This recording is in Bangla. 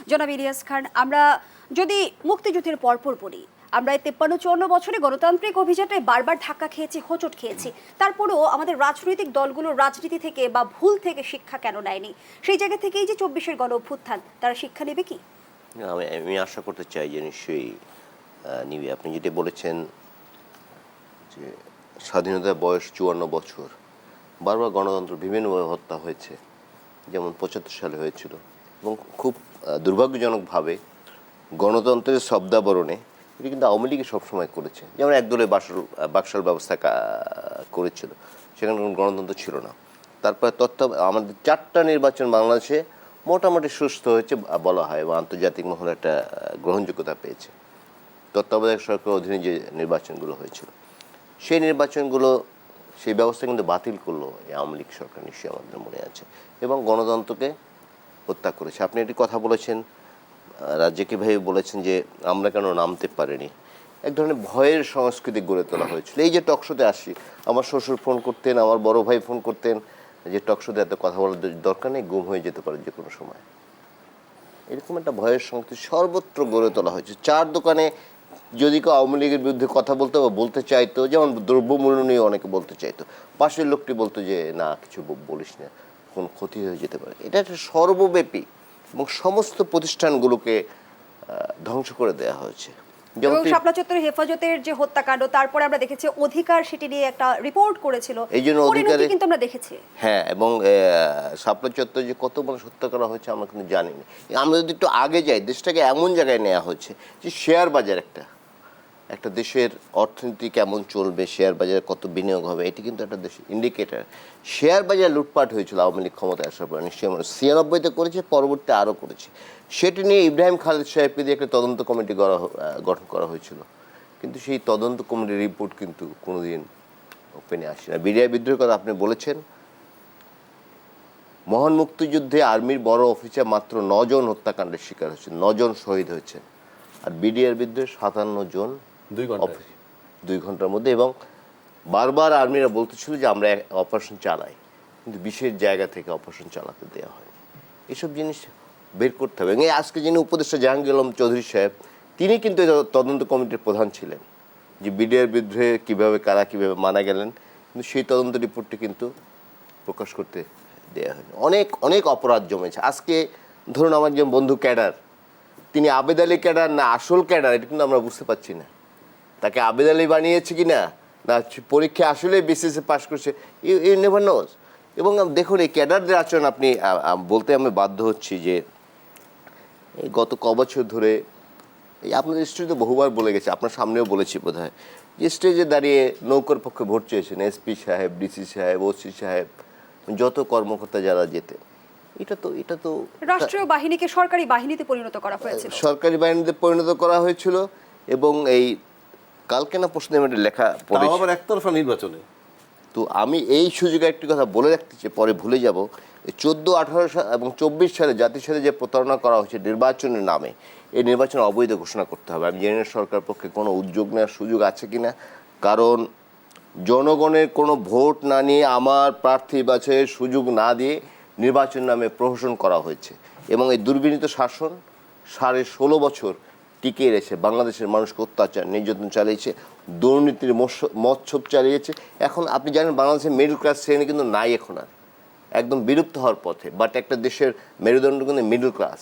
জনাব ইলিয়াস খান, আমরা যদি মুক্তিযুদ্ধের পরপর পড়ি, আমরা এই 53-54 বছরে গণতান্ত্রিক অভিযানে বারবার ধাক্কা খেয়েছি, হোঁচট খেয়েছি। তারপরেও আমাদের রাজনৈতিক দলগুলোর রাজনীতি থেকে বা ভুল থেকে শিক্ষা কেন নেয়নি? সেই জায়গা থেকেই যে 24-এর গণ অভ্যুত্থান, তারা শিক্ষা নেবে কি? আমি আশা করতে চাই যে নিশ্চয়ই নিবে। আপনি যেটা বলেছেন যে স্বাধীনতার বয়স 54 বছর, বারবার গণতন্ত্র বিভিন্নভাবে হত্যা হয়েছে, যেমন 75 সালে হয়েছিল, এবং খুব দুর্ভাগ্যজনকভাবে গণতন্ত্রের শব্দাবরণে এটি কিন্তু আওয়ামী লীগই সবসময় করেছে। যেমন একদলে বাকশাল ব্যবস্থা করেছিল, সেখানে কোনো গণতন্ত্র ছিল না। তারপরে আমাদের 4টা নির্বাচন বাংলাদেশে মোটামুটি সুস্থ হয়েছে বলা হয়, এবং আন্তর্জাতিক মহলে একটা গ্রহণযোগ্যতা পেয়েছে। তত্ত্বাবধায়ক সরকারের অধীনে যে নির্বাচনগুলো হয়েছিল, সেই নির্বাচনগুলো সেই ব্যবস্থা কিন্তু বাতিল করলো এই আওয়ামী লীগ সরকার, নিশ্চয়ই আমাদের মনে আছে, এবং গণতন্ত্রকে হত্যা করেছে। আপনি একটি কথা বলেছেন, রাজ্যকে ভেবে বলেছেন যে আমরা কেন নামতে পারিনি। এক ধরনের ভয়ের সংস্কৃতি গড়ে তোলা হয়েছিল। এই যে টকশোতে আসি, আমার শ্বশুর ফোন করতেন, আমার বড় ভাই ফোন করতেন যে টকশোতে এত কথা বলার দরকার নেই, গুম হয়ে যেতে পারে যে কোনো সময়। এরকম একটা ভয়ের সংস্কৃতি সর্বত্র গড়ে তোলা হয়েছে। চার দোকানে যদি কেউ আওয়ামী লীগের বিরুদ্ধে কথা বলতো বা বলতে চাইতো, যেমন দ্রব্যমূল্য নিয়ে অনেকে বলতে চাইতো, পাশের লোকটি বলতো যে না কিছু বলিস না, কোনো ক্ষতি হয়ে যেতে পারে। এটা একটা সর্বব্যাপী এবং সমস্ত প্রতিষ্ঠানগুলোকে ধ্বংস করে দেওয়া হয়েছে। এবং শাপলা চত্বরে হেফাজতের যে হত্যাকাণ্ড, তারপরে আমরা দেখেছি অধিকার সেটি নিয়ে একটা রিপোর্ট করেছিল, এই জন্য অধিকারে কিন্তু আমরা দেখেছি। হ্যাঁ, এবং শাপলা চত্বরে যে কত মানুষ হত্যা করা হয়েছে আমরা কিন্তু জানিনি। আমরা যদি একটু আগে যাই, দেশটাকে এমন জায়গায় নেওয়া হয়েছে যে শেয়ার বাজার একটা দেশের অর্থনীতি কেমন চলবে, শেয়ার বাজারে কত বিনিয়োগ হবে, এটি কিন্তু একটা দেশের ইন্ডিকেটার। শেয়ার বাজার লুটপাট হয়েছিল আওয়ামী লীগ ক্ষমতায় আসার পর, নিশ্চয়ই আমরা 96-তে করেছে, পরবর্তীতে আরও করেছে। সেটি নিয়ে ইব্রাহিম খালেদ সাহেবকে দিয়ে একটা তদন্ত কমিটি গঠন করা হয়েছিল, কিন্তু সেই তদন্ত কমিটির রিপোর্ট কিন্তু কোনোদিন ওপেনে আসে না। বিডিআর বিদ্রোহের কথা আপনি বলেছেন, মহান মুক্তিযুদ্ধে আর্মির বড় অফিসার মাত্র 9 জন হত্যাকাণ্ডের শিকার হয়েছেন, 9 জন শহীদ হয়েছেন, আর বিডিআর বিদ্রোহে 57 জন 2 ঘন্টার মধ্যে। এবং বারবার আর্মিরা বলতেছিল যে আমরা অপারেশন চালাই, কিন্তু বিশেষ জায়গা থেকে অপারেশন চালাতে দেওয়া হয়। এসব জিনিস বের করতে হবে। এবং আজকে যিনি উপদেষ্টা জাহাঙ্গীর আলম চৌধুরী সাহেব, তিনি কিন্তু তদন্ত কমিটির প্রধান ছিলেন, যে বিডিআর বিদ্রোহে কীভাবে কারা কীভাবে মারা গেলেন, কিন্তু সেই তদন্ত রিপোর্টটি কিন্তু প্রকাশ করতে দেওয়া হয়নি। অনেক অনেক অপরাধ জমেছে। আজকে ধরুন আমার যে বন্ধু ক্যাডার, তিনি আবেদ আলী ক্যাডার না আসল ক্যাডার, এটা কিন্তু আমরা বুঝতে পারছি না। তাকে আবেদ আলী বানিয়েছে কি না, না পরীক্ষা আসলে বিসিএসে পাস করছে, ইউ নেভার নোজ। এবং দেখুন এই ক্যাডারদের আচরণ আপনি বলতে আমি বাধ্য হচ্ছি যে এই গত বছর ধরে এই আপনাদের স্টেজে বহুবার বলে গেছে, আপনার সামনেও বলেছি বোধ হয়, যে স্টেজে দাঁড়িয়ে নৌকার পক্ষে ভোট চেয়েছেন এসপি সাহেব, ডিসি সাহেব, ওসি সাহেব, যত কর্মকর্তা যারা যেতেন, এটা তো রাষ্ট্রীয় বাহিনীকে সরকারি বাহিনীতে পরিণত করা হয়েছিল, সরকারি বাহিনীতে পরিণত করা হয়েছিল। এবং এই কালকে না প্রশ্নে আমি লেখা পড়েছি, আবার একতরফা নির্বাচনে। তো আমি এই সুযোগে একটি কথা বলে রাখতে চাই, পরে ভুলে যাব। 14, 18 এবং 24 সালে জাতির সাথে যে প্রতারণা করা হয়েছে নির্বাচনের নামে, এই নির্বাচন অবৈধ ঘোষণা করতে হবে। আমি জানি না সরকার পক্ষে কোনো উদ্যোগ নেওয়ার সুযোগ আছে কিনা, কারণ জনগণের কোনো ভোট না নিয়ে, আমার প্রার্থী বাছাইয়ের সুযোগ না দিয়ে নির্বাচন নামে প্রহসন করা হয়েছে। এবং এই দুর্বিনীত শাসন 16.5 বছর টিকে রেখেছে, বাংলাদেশের মানুষকে অত্যাচার নির্যাতন চালিয়েছে, দুর্নীতির মৎসব চালিয়েছে। এখন আপনি জানেন বাংলাদেশের মিডল ক্লাস শ্রেণী কিন্তু নাই, এখন আর একদম বিলুপ্ত হওয়ার পথে। বাট একটা দেশের মেরুদণ্ড কিন্তু মিডল ক্লাস।